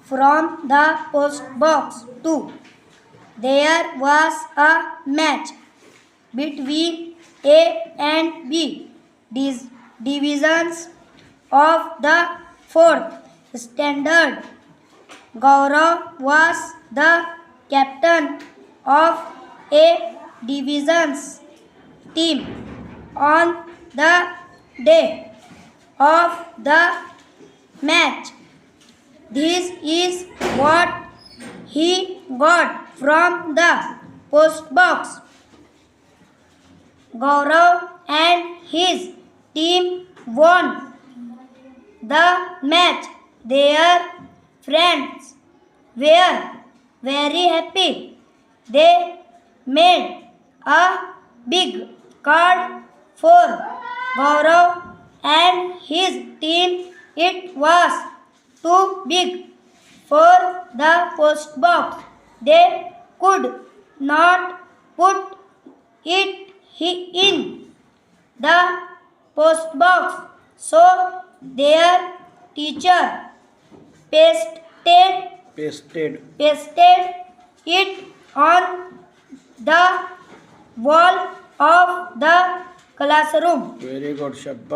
from the postbox too. There was a match between A and B divisions of the fourth standard. Gaurav was the captain of A division's team on the day of the match. This is what he got from the postbox. Gaurav and his team won the match. Their friends were very happy. They made a big card for Gaurav and his team. It was too big for the postbox. They could not put it in the postbox, so their teacher pasted it on the wall of the classroom. Very good, Shabba.